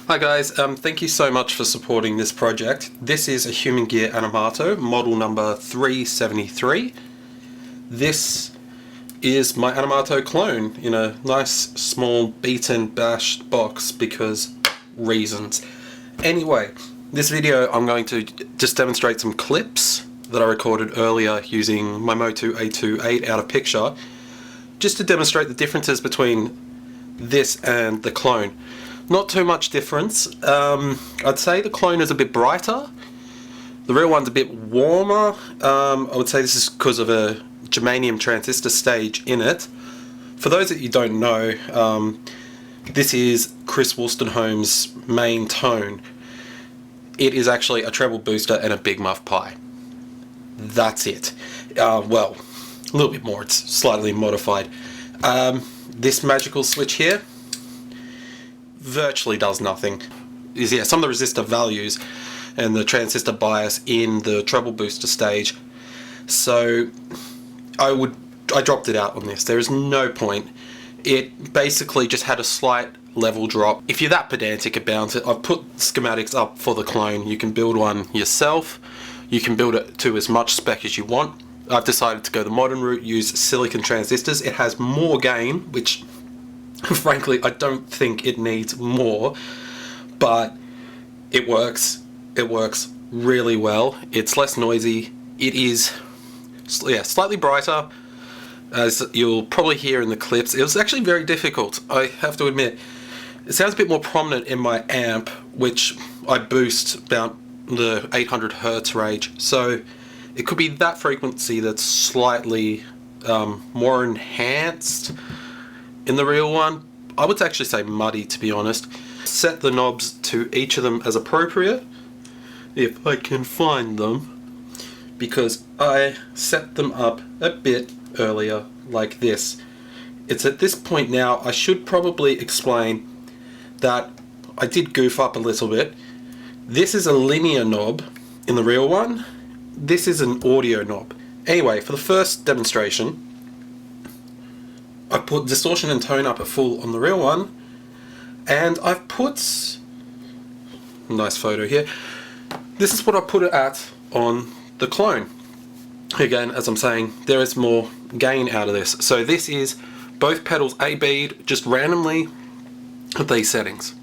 Hi guys, thank you so much for supporting this project. This is a Human Gear Animato, model number 373. This is my Animato Clone in a nice small beaten bashed box because reasons. Anyway, this video I'm going to just demonstrate some clips that I recorded earlier using my Motu A2 out of picture, just to demonstrate the differences between this and the clone. Not too much difference. I'd say the clone is a bit brighter. The real one's a bit warmer. I would say this is because of a germanium transistor stage in it. For those that you don't know, this is Chris Wolstenholme's main tone. It is actually a treble booster and a Big Muff Pi. That's it. Well, a little bit more. It's slightly modified. This magical switch here virtually does nothing. Some of the resistor values and the transistor bias in the treble booster stage. So I dropped it out on this. There is no point. It basically just had a slight level drop. If you're that pedantic about it, I've put schematics up for the clone. You can build one yourself. You can build it to as much spec as you want. I've decided to go the modern route, use silicon transistors. It has more gain, which frankly I don't think it needs more, but it works. It works really well. It's less noisy. It is slightly brighter, as you'll probably hear in the clips. It was actually very difficult, I have to admit. It sounds a bit more prominent in my amp, which I boost about the 800 Hertz range, so it could be that frequency that's slightly more enhanced in the real one. I would actually say muddy, to be honest. Set the knobs to each of them as appropriate, if I can find them, because I set them up a bit earlier like this. It's at this point now I should probably explain that I did goof up a little bit. This is a linear knob in the real one. This is an audio knob. Anyway, for the first demonstration, I put distortion and tone up at full on the real one, and I've put, nice photo here, this is what I put it at on the clone. Again, as I'm saying, there is more gain out of this. So this is both pedals A-B'd just randomly at these settings.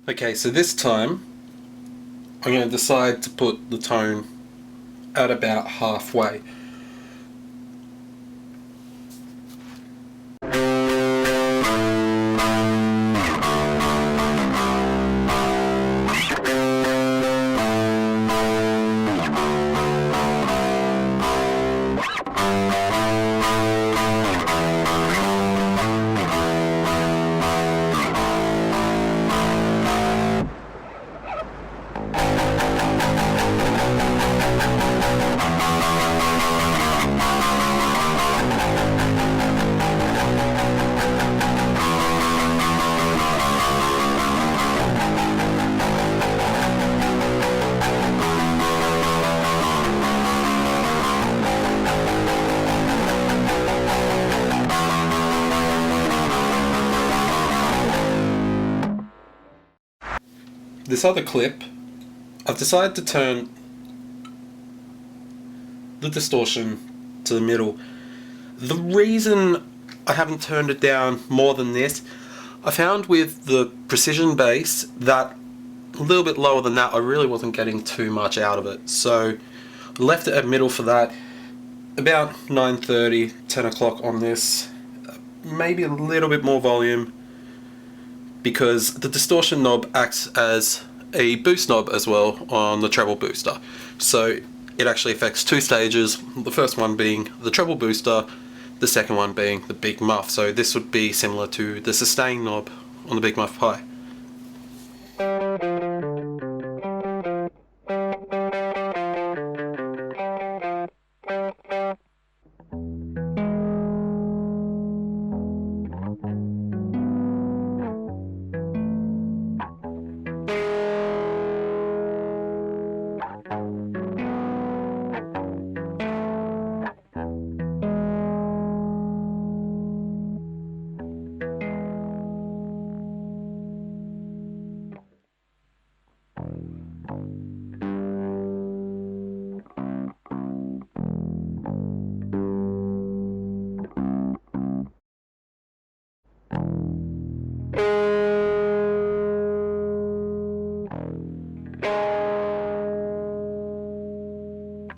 Okay, so this time I'm going to decide to put the tone at about halfway. This other clip I've decided to turn the distortion to the middle. The reason I haven't turned it down more than this, I found with the precision bass that a little bit lower than that I really wasn't getting too much out of it, so I left it at middle for that. About 9:30, 10 o'clock on this, maybe a little bit more volume, because the distortion knob acts as a boost knob as well on the treble booster, so it actually affects two stages, the first one being the treble booster, the second one being the big muff. So this would be similar to the sustain knob on the Big Muff Pi.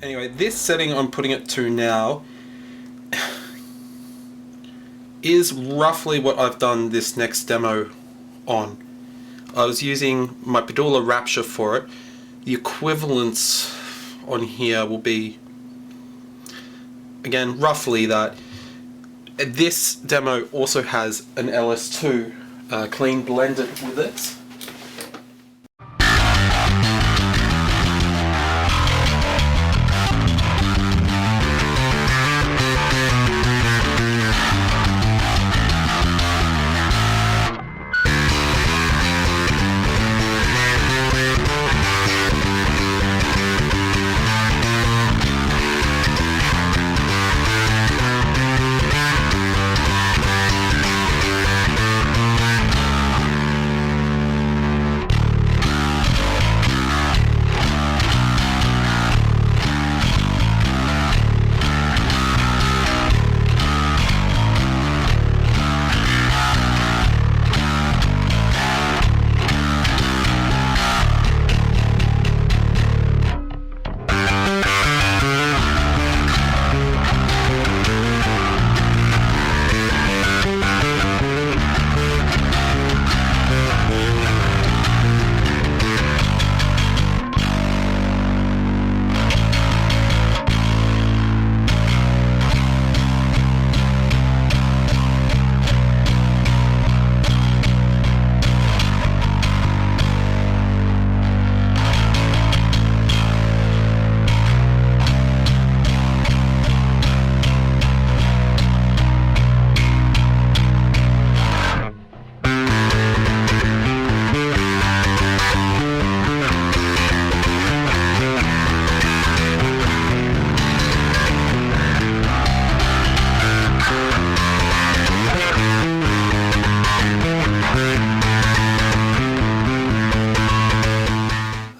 Anyway, this setting I'm putting it to now is roughly what I've done this next demo on. I was using my Pedula Rapture for it. The equivalence on here will be, again, roughly that. This demo also has an LS2 clean blended with it.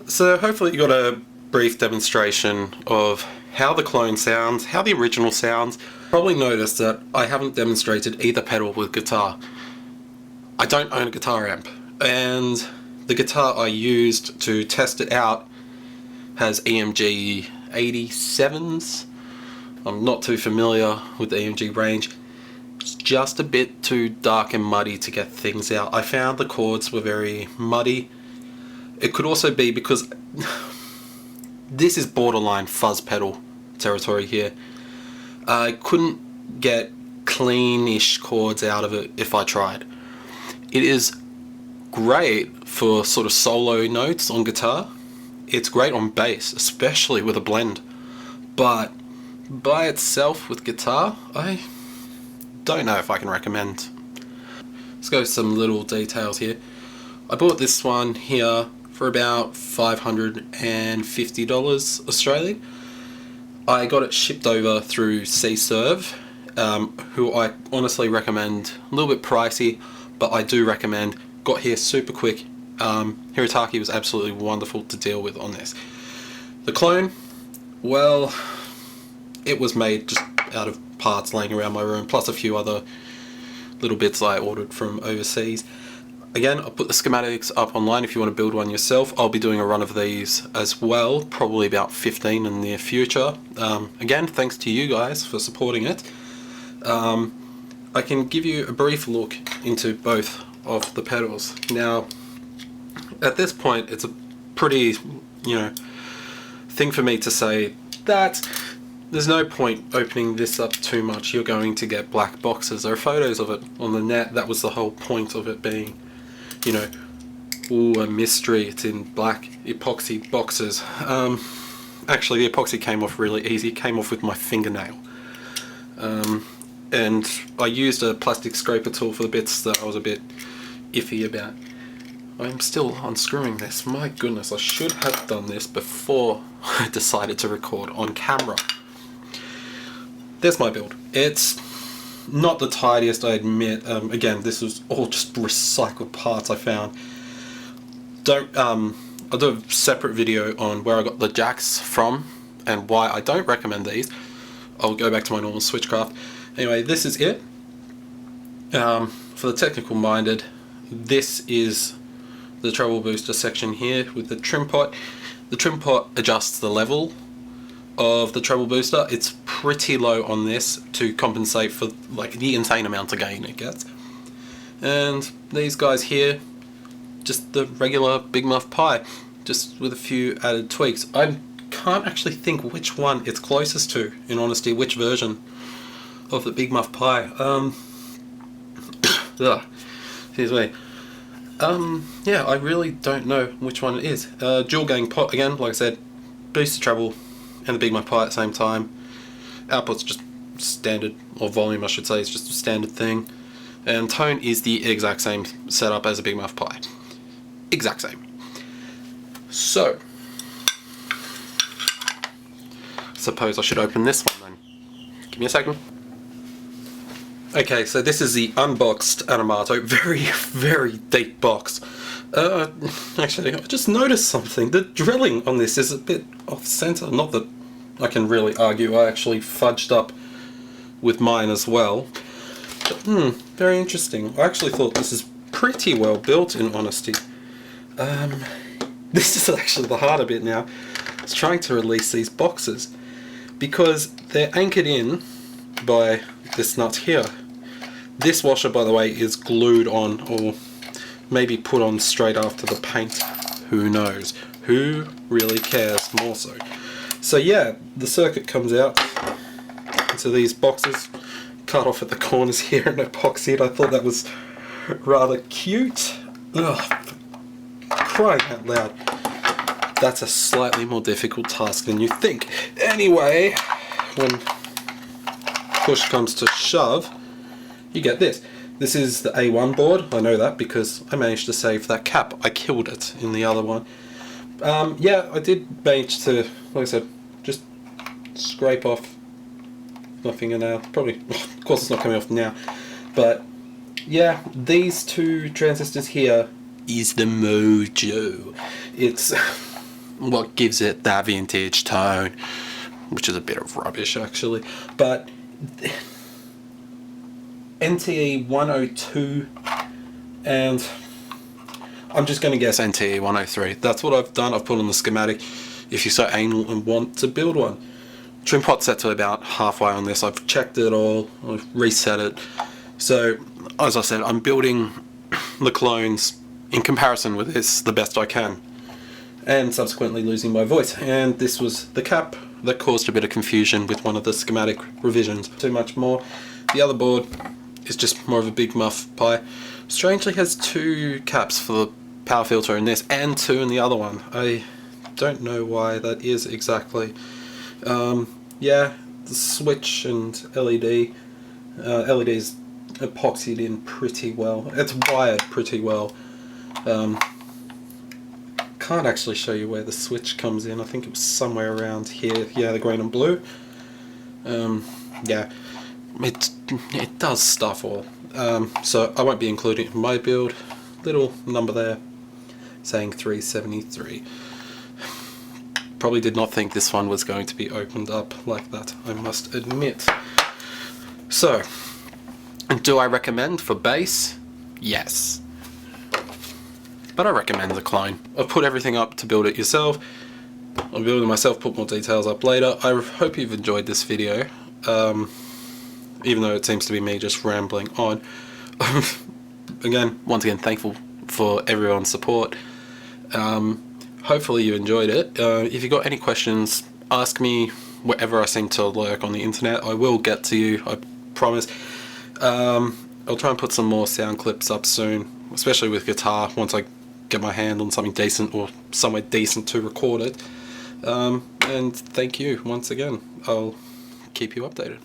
So hopefully you got a brief demonstration of how the clone sounds, how the original sounds. Probably noticed that I haven't demonstrated either pedal with guitar. I don't own a guitar amp, and the guitar I used to test it out has EMG 87s. I'm not too familiar with the EMG range. It's just a bit too dark and muddy to get things out. I found the chords were very muddy. It could also be because this is borderline fuzz pedal territory here. I couldn't get cleanish chords out of it if I tried. It is great for sort of solo notes on guitar. It's great on bass, especially with a blend. But by itself with guitar, I don't know if I can recommend. Let's go with some little details here. I bought this one here for about $550 Australian. I got it shipped over through C-Serve, who I honestly recommend. A little bit pricey, but I do recommend. Got here super quick, Hirataki was absolutely wonderful to deal with on this. The clone, well, it was made just out of parts laying around my room, plus a few other little bits I ordered from overseas. Again, I'll put the schematics up online if you want to build one yourself. I'll be doing a run of these as well, probably about 15 in the near future. Again, thanks to you guys for supporting it. I can give you a brief look into both of the pedals. Now, at this point, it's a pretty, thing for me to say that there's no point opening this up too much. You're going to get black boxes. There are photos of it on the net. That was the whole point of it being, ooh, a mystery. It's in black epoxy boxes. Actually, the epoxy came off really easy. It came off with my fingernail. And I used a plastic scraper tool for the bits that I was a bit iffy about. I'm still unscrewing this. My goodness, I should have done this before I decided to record on camera. There's my build. It's not the tidiest, I admit. Again, this was all just recycled parts I found. I'll do a separate video on where I got the jacks from and why I don't recommend these. I'll go back to my normal switchcraft. Anyway, this is it. For the technical minded, this is the treble booster section here with the trim pot. The trim pot adjusts the level of the treble booster. It's pretty low on this to compensate for the insane amount of gain it gets. And these guys here, just the regular Big Muff Pi, just with a few added tweaks. I can't actually think which one it's closest to, in honesty, which version of the Big Muff Pi. Excuse me. Yeah, I really don't know which one it is. Dual gain pot, again, like I said, booster treble and the Big Muff Pi at the same time. Output's just standard, or volume I should say, is just a standard thing. And tone is the exact same setup as a Big Muff Pi. Exact same. So, suppose I should open this one then. Give me a second. Okay, so this is the unboxed Animato, very, very deep box. Actually, I just noticed something. The drilling on this is a bit off center. Not that I can really argue, I actually fudged up with mine as well. But, very interesting. I actually thought this is pretty well built, in honesty. This is actually the harder bit now. It's trying to release these boxes, because they're anchored in by this nut here. This washer, by the way, is glued on, or maybe put on straight after the paint. Who knows? Who really cares more so? So yeah, the circuit comes out into these boxes, cut off at the corners here and epoxied. I thought that was rather cute. Ugh, crying out loud. That's a slightly more difficult task than you think. Anyway, when push comes to shove, you get this. This is the A1 board. I know that because I managed to save that cap. I killed it in the other one. Yeah, I did manage to, like I said, just scrape off my fingernail. Probably, of course it's not coming off now. But yeah, these two transistors here is the mojo. It's what gives it that vintage tone, which is a bit of rubbish actually. But NTE 102 and I'm just going to guess NTE 103. That's what I've done. I've put on the schematic if you're so anal and want to build one. Trim pot set to about halfway on this. I've checked it all, I've reset it. So as I said, I'm building the clones in comparison with this the best I can, and subsequently losing my voice. And this was the cap that caused a bit of confusion with one of the schematic revisions. Too much more. The other board is just more of a Big Muff Pi. Strangely has two caps for the power filter in this and two in the other one. I don't know why that is exactly. Yeah, the switch and LED. LED's epoxied in pretty well. It's wired pretty well. Can't actually show you where the switch comes in. I think it was somewhere around here. Yeah, the green and blue. Yeah, it does stuff all. So I won't be including it in my build. Little number there. saying 373. Probably did not think this one was going to be opened up like that, I must admit. So, do I recommend for bass? Yes. But I recommend the clone. I've put everything up to build it yourself. I'll build it myself, put more details up later. I hope you've enjoyed this video, even though it seems to be me just rambling on. Once again, thankful for everyone's support. Hopefully you enjoyed it. If you've got any questions, ask me wherever I seem to lurk on the internet. I will get to you, I promise. I'll try and put some more sound clips up soon, especially with guitar, once I get my hand on something decent or somewhere decent to record it. And thank you once again. I'll keep you updated.